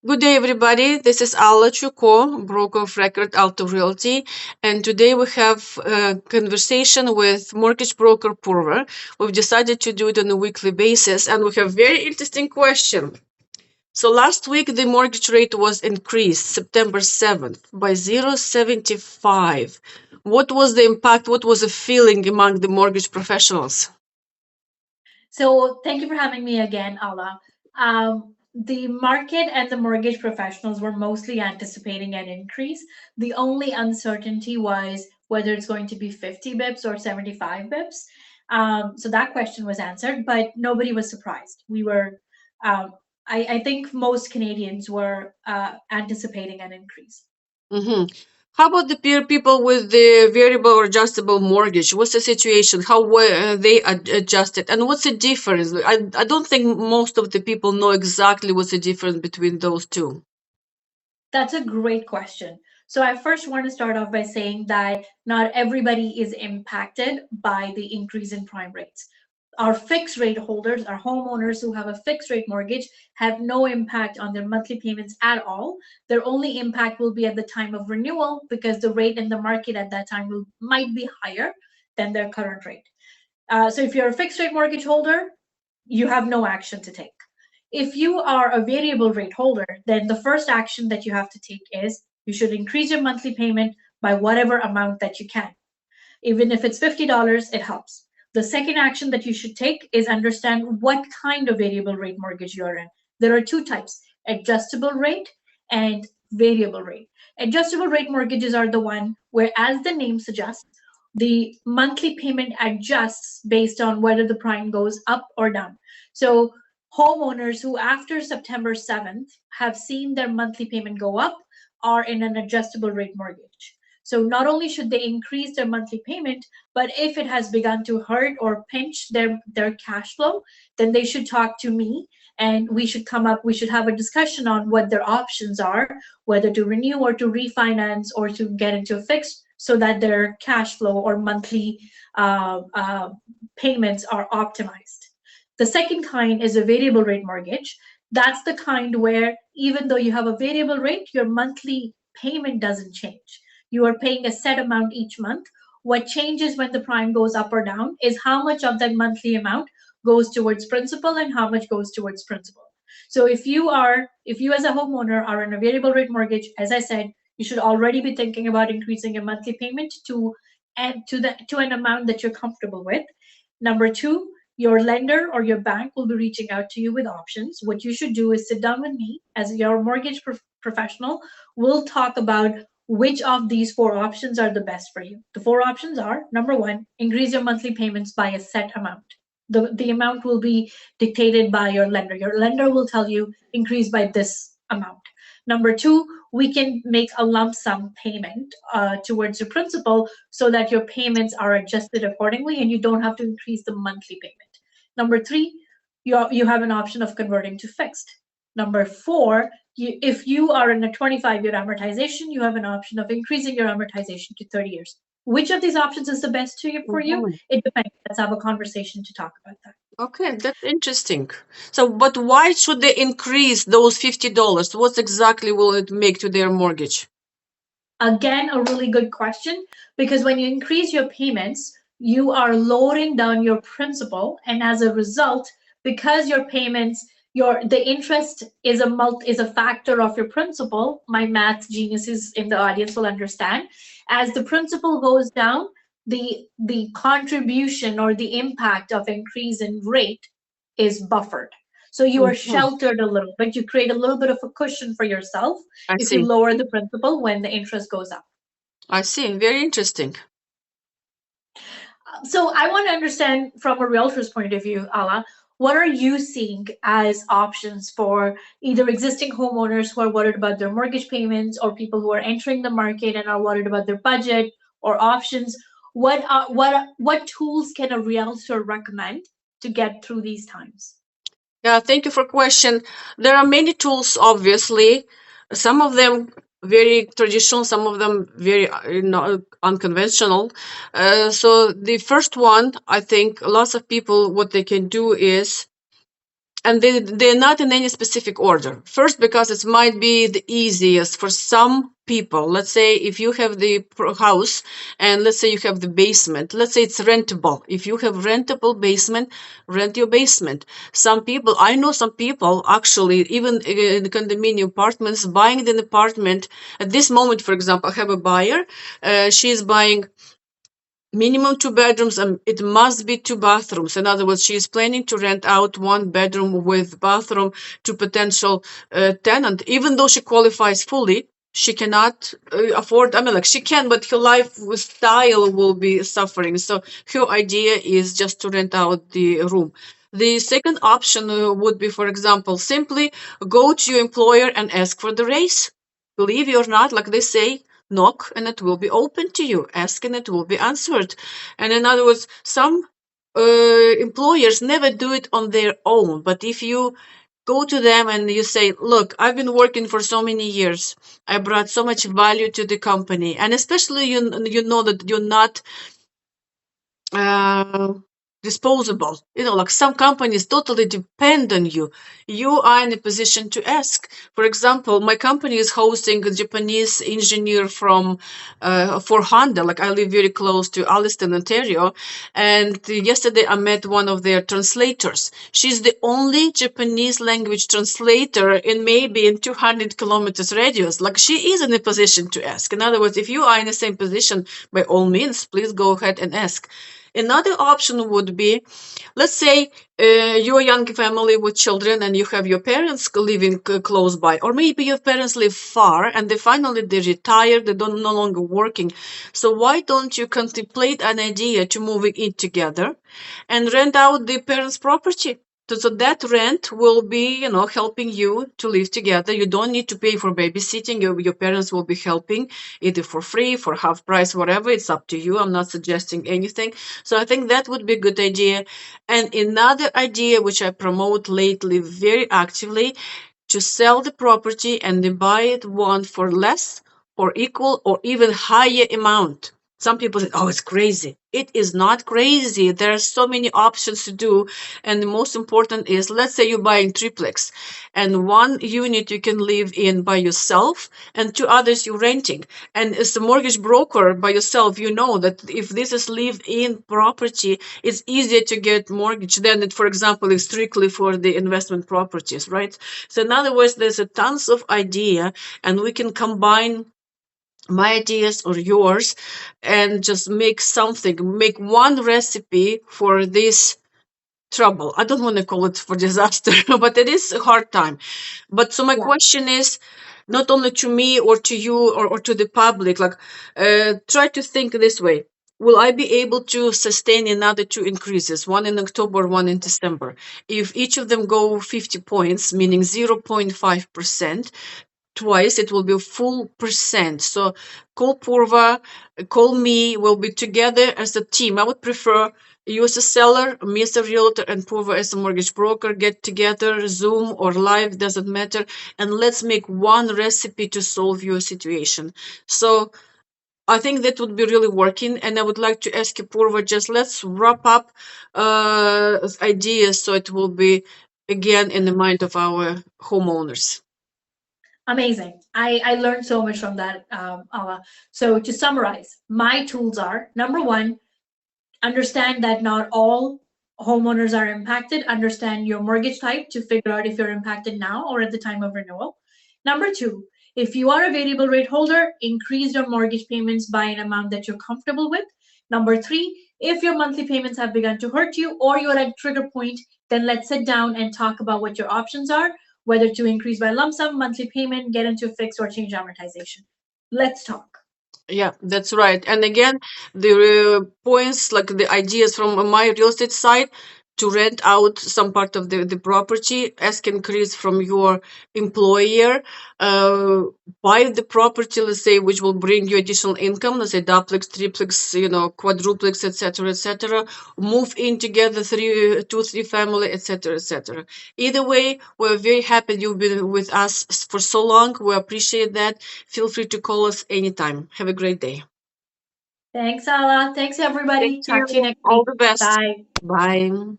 Good day, everybody. This is Alla, broker of record Alto Realty, and today we have a conversation with mortgage broker Poorva. We've decided to do it on a weekly basis, and we have very interesting question. So last week the mortgage rate was increased September 7th by 0.75. What was the impact? What was the feeling among the mortgage professionals? So thank you for having me again, Alla. The market and the mortgage professionals were mostly anticipating an increase. The only uncertainty was whether it's going to be 50 bips or 75 bips. So that question was answered, but nobody was surprised. Um, I think most Canadians were anticipating an increase. hmm How about the peer people with the variable or adjustable mortgage? What's the situation? How were they adjusted? And what's the difference? I don't think most of the people know exactly what's the difference between those two. That's a great question. So I first want to start off by saying that not everybody is impacted by the increase in prime rates. Our fixed rate holders, our homeowners who have a fixed rate mortgage, have no impact on their monthly payments at all. Their only impact will be at the time of renewal because the rate in the market at that time might be higher than their current rate. So if you're a fixed rate mortgage holder, you have no action to take. If you are a variable rate holder, then the first action that you have to take is you should increase your monthly payment by whatever amount that you can. Even if it's $50, it helps. The second action that you should take is understand what kind of variable rate mortgage you're in. There are two types, adjustable rate and variable rate. Adjustable rate mortgages are the one where, as the name suggests, the monthly payment adjusts based on whether the prime goes up or down. So homeowners who after September 7th have seen their monthly payment go up are in an adjustable rate mortgage. So not only should they increase their monthly payment, but if it has begun to hurt or pinch their cash flow, then they should talk to me and we should have a discussion on what their options are, whether to renew or to refinance or to get into a fixed so that their cash flow or monthly payments are optimized. The second kind is a variable rate mortgage. That's the kind where even though you have a variable rate, your monthly payment doesn't change. You are paying a set amount each month. What changes when the prime goes up or down is how much of that monthly amount goes towards principal and how much goes towards principal. So if you as a homeowner are in a variable rate mortgage, as I said, you should already be thinking about increasing your monthly payment to an amount that you're comfortable with. Number two, your lender or your bank will be reaching out to you with options. What you should do is sit down with me as your mortgage professional. We'll talk about which of these four options are the best for you. The four options are number one, increase your monthly payments by a set amount. The amount will be dictated by your lender. Your lender will tell you increase by this amount. Number two, we can make a lump sum payment towards your principal so that your payments are adjusted accordingly and you don't have to increase the monthly payment. Number three, you have an option of converting to fixed. Number four, if you are in a 25-year amortization, you have an option of increasing your amortization to 30 years. Which of these options is the best for you? Mhm. It depends. Let's have a conversation to talk about that. Okay, that's interesting. So, but why should they increase those $50? What exactly will it make to their mortgage? Again, a really good question because when you increase your payments, you are lowering down your principal, and as a result, because your payments, your the interest is a factor of your principal. My math geniuses in the audience will understand. As the principal goes down, the contribution or the impact of increase in rate is buffered. So you are Mhm. sheltered a little bit. You create a little bit of a cushion for yourself I if you see. lower the principal when the interest goes up. I see. Very interesting. So I want to understand from a realtor's point of view, Ala, what are you seeing as options for either existing homeowners who are worried about their mortgage payments or people who are entering the market and are worried about their budget or options? What tools can a realtor recommend to get through these times? Yeah, thank you for question. There are many tools, obviously. Some of them very traditional, some of them very unconventional. So the first one, I think lots of people, what they can do is and they're not in any specific order. First, because it might be the easiest for some people. Let's say if you have the house, and let's say you have the basement, let's say it's rentable. If you have rentable basement, rent your basement. Some people, I know some people actually, even in the condominium apartments, buying an apartment at this moment. For example, I have a buyer. She's buying minimum two bedrooms, and it must be two bathrooms. In other words, she is planning to rent out one bedroom with bathroom to potential tenant. Even though she qualifies fully, she cannot afford. I mean, like she can, but her lifestyle will be suffering. So her idea is just to rent out the room. The second option would be, for example, simply go to your employer and ask for the raise. Believe it or not, like they say, knock and it will be open to you. Ask and it will be answered. And in other words, some employers never do it on their own. But if you go to them and you say, look, I've been working for so many years, I brought so much value to the company, and especially you know that you're not uh, disposable. You know, like some companies totally depend on you. You are in a position to ask. For example, my company is hosting a Japanese engineer from for Honda. Like I live very close to Alliston, Ontario, and yesterday I met one of their translators. She's the only Japanese language translator in maybe in 200 kilometers radius. Like she is in a position to ask. In other words, if you are in the same position, by all means, please go ahead and ask. Another option would be, let's say you're a young family with children and you have your parents living close by, or maybe your parents live far and they retired, they don't no longer working. So why don't you contemplate an idea to moving in together and rent out the parents' property? So that rent will be, helping you to live together. You don't need to pay for babysitting. Your parents will be helping either for free, for half price, whatever. It's up to you. I'm not suggesting anything. So I think that would be a good idea. And another idea which I promote lately very actively, to sell the property and they buy it one for less or equal or even higher amount. Some people say, oh, it's crazy. It is not crazy. There are so many options to do. And the most important is, let's say you're buying triplex and one unit you can live in by yourself and two others you're renting. And as a mortgage broker by yourself, you know that if this is live-in property, it's easier to get mortgage than it, for example, is strictly for the investment properties, right? So in other words, there's a tons of idea, and we can combine my ideas or yours and just make one recipe for this trouble. I don't want to call it for disaster, but it is a hard time. But so my Yeah. question is not only to me or to you or to the public, like try to think this way. Will I be able to sustain another two increases, one in October, one in December? If each of them go 50 points, meaning 0.5%, twice it will be a full percent. So call Poorva, call me, we'll be together as a team. I would prefer you as a seller, me as a realtor, and Poorva as a mortgage broker get together, Zoom or live, doesn't matter, and let's make one recipe to solve your situation. So I think that would be really working, and I would like to ask you, Poorva, just let's wrap up ideas so it will be again in the mind of our homeowners. Amazing. I learned so much from that, Alla. So to summarize, my tools are number one, understand that not all homeowners are impacted. Understand your mortgage type to figure out if you're impacted now or at the time of renewal. Number two, if you are a variable rate holder, increase your mortgage payments by an amount that you're comfortable with. Number three, if your monthly payments have begun to hurt you or you're at a trigger point, then let's sit down and talk about what your options are, whether to increase by lump sum, monthly payment, get into fixed, or change amortization. Let's talk. Yeah, that's right. And again, the points, like the ideas from my real estate side to rent out some part of the property, ask increase from your employer, uh, buy the property, let's say, which will bring you additional income, let's say duplex, triplex, quadruplex, etc., etc. Move in together, two, three family, etc., etc. Either way, we're very happy you've been with us for so long. We appreciate that. Feel free to call us anytime. Have a great day. Thanks, Alla. Thanks, Thank everybody. Talk to you you. next All week. the best. Bye. Bye.